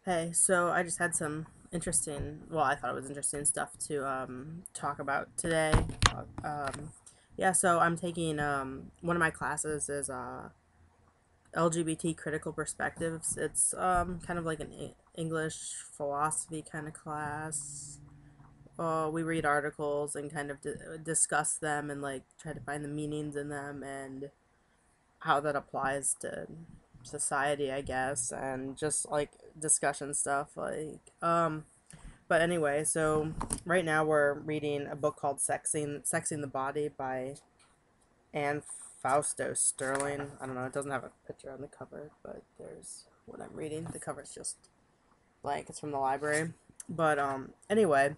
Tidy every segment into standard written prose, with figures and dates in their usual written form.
Hey, so I just had some well, I thought it was interesting stuff to talk about today. Yeah, so I'm taking one of my classes is LGBT critical perspectives. It's kind of like an English philosophy kind of class. We read articles and kind of discuss them and like try to find the meanings in them and how that applies to society, I guess, and just like discussion stuff but anyway, so right now we're reading a book called Sexing the Body by Anne Fausto Sterling. I don't know, it doesn't have a picture on the cover, but there's what I'm reading. The cover's just blank. It's from the library. But anyway,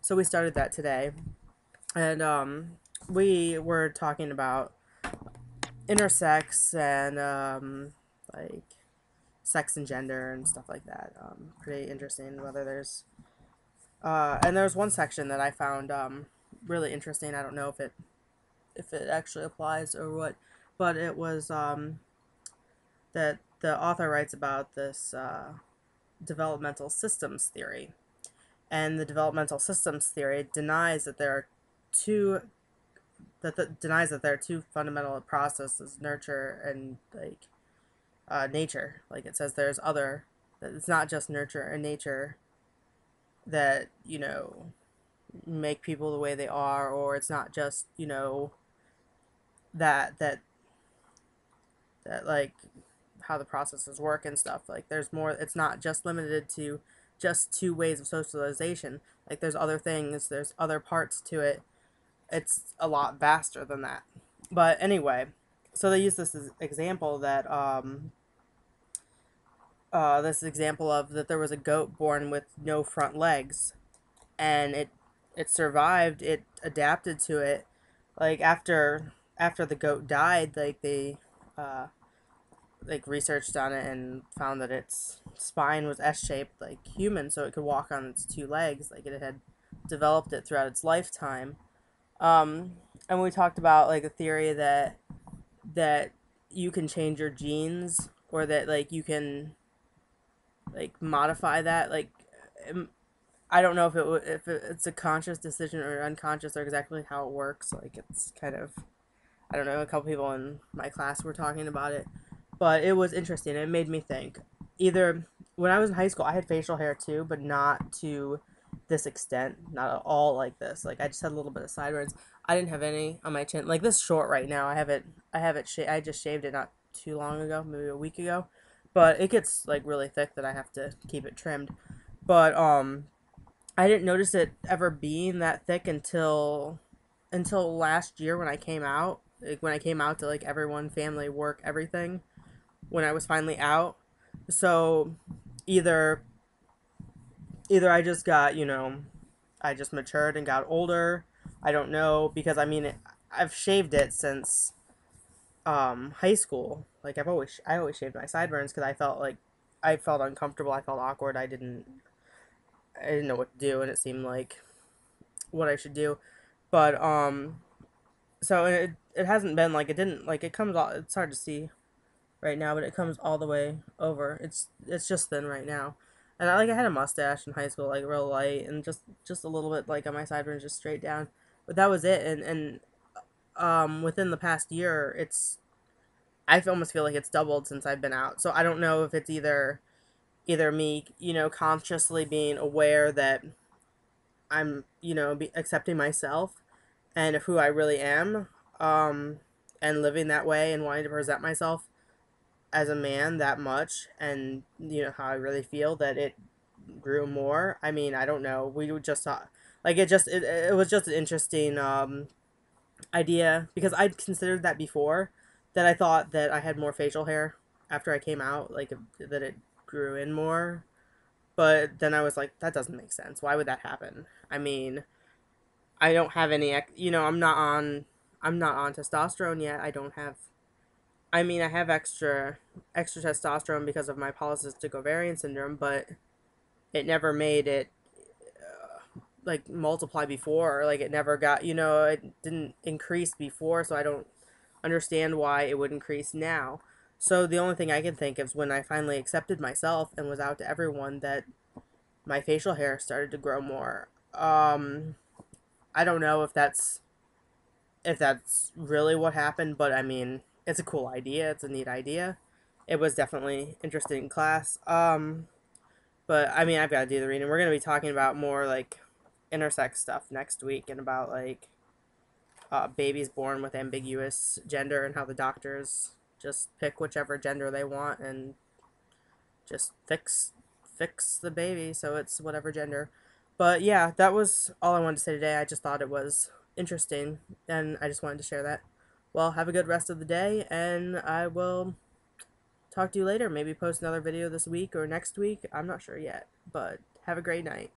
so we started that today, and we were talking about intersex and like sex and gender and stuff like that. Pretty interesting. Whether there's and there's one section that I found really interesting. I don't know if it actually applies or what, but it was that the author writes about this developmental systems theory, and the developmental systems theory denies that there are two denies that there are two fundamental processes: nurture and nature. Like it says, there's other that it's not just nurture and nature that make people the way they are, or it's not just that that that like how the processes work and stuff. Like there's more. It's not just limited to just two ways of socialization. Like there's other things, there's other parts to it. It's a lot vaster than that. But anyway, so they use this as example that this example of that there was a goat born with no front legs, and it survived. It adapted to it. Like after the goat died, uh like researched on it and found that its spine was S-shaped like human, so it could walk on its two legs. Like it had developed it throughout its lifetime. And we talked about like the theory that you can change your genes, or that like you can like modify that. Like I don't know if it's a conscious decision or unconscious, or exactly how it works. Like it's kind of, I don't know. A couple people in my class were talking about it, but it was interesting. It made me think. Either when I was in high school, I had facial hair too, but not to this extent, not at all like this. Like I just had a little bit of sideburns. I didn't have any on my chin. Like this short right now. I have it. I just shaved it not too long ago, maybe a week ago, but it gets like really thick that I have to keep it trimmed. But I didn't notice it ever being that thick until last year when I came out. Like when I came out to like everyone, family, work, everything. When I was finally out, so either either I just got I just matured and got older. I don't know, because I mean I've shaved it since high school. Like I always shaved my sideburns because I felt uncomfortable. I felt awkward. I didn't know what to do, and it seemed like what I should do. But so it hasn't been like, it didn't like, it comes all, it's hard to see right now, but it comes all the way over. It's just thin right now. And I had a mustache in high school, like real light, and just a little bit like on my sideburns, just straight down. But that was it. And within the past year, I almost feel like it's doubled since I've been out. So I don't know if it's either me, consciously being aware that I'm, accepting myself and of who I really am, and living that way and wanting to present myself as a man that much, and how I really feel, that it grew more. I mean, I don't know. We just saw, like, it was just an interesting idea, because I'd considered that before, that I thought that I had more facial hair after I came out, like that it grew in more. But then I was like, that doesn't make sense. Why would that happen? I mean, I don't have any, I'm not on testosterone yet. I don't have, I mean, I have extra testosterone because of my polycystic ovarian syndrome, but it never made it like multiply before. Like it never got, it didn't increase before, so I don't understand why it would increase now. So the only thing I can think of is when I finally accepted myself and was out to everyone that my facial hair started to grow more. I don't know if that's really what happened, but I mean, it's a cool idea. It's a neat idea. It was definitely interesting in class. But I mean, I've got to do the reading. We're gonna be talking about more like intersex stuff next week, and about like babies born with ambiguous gender and how the doctors just pick whichever gender they want and just fix the baby so it's whatever gender. But yeah, that was all I wanted to say today. I just thought it was interesting and I just wanted to share that. Well, have a good rest of the day and I will talk to you later. Maybe post another video this week or next week. I'm not sure yet, but have a great night.